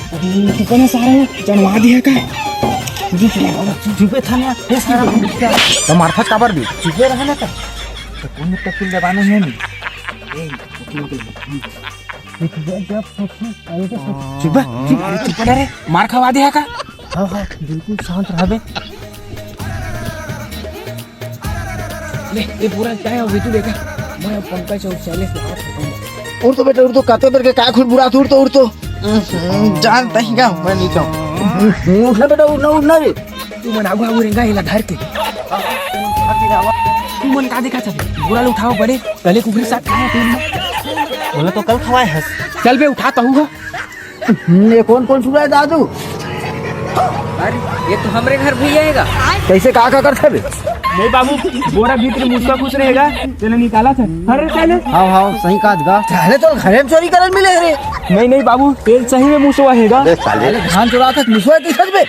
तू पण सारा जनवा दिया का चुपे था ना ये सारा तो मार्फत काबर भी चुपे रहना था तो कौन तकिल दबाना है नहीं चुप चुप रे मार खवा दिया का हाँ हाँ बिल्कुल शांत रह बे ले ये पूरा चाय और तू देखा मैं पंकज और शैलेश उड़ तो बेटा उड़ तो काते बेर के का खुद बुरा उड़ तो जान तहीगा मैं नहीं कहूं उठना बेटा उड़ना रे तू मन आगु आगु रेंगा हिला धर के तू मन का देखा चल बुरा उठाओ बड़े पहले कुकरी साथ खाया तू बोला तो कल खवाए हस चल बे उठाता हूँ ये कौन सुना है दादू अरे ये तो हमारे घर भी आएगा कैसे का करते बे नहीं बाबू बोरा भीतर मुस्का खुश रहेगा चले निकाला था अरे चले हाँ सही काज गा चले तो घरे में चोरी करल मिले रे नहीं बाबू तेल सही में मुसवा हैगा साले धान चुरा तक मुसवा की सच बे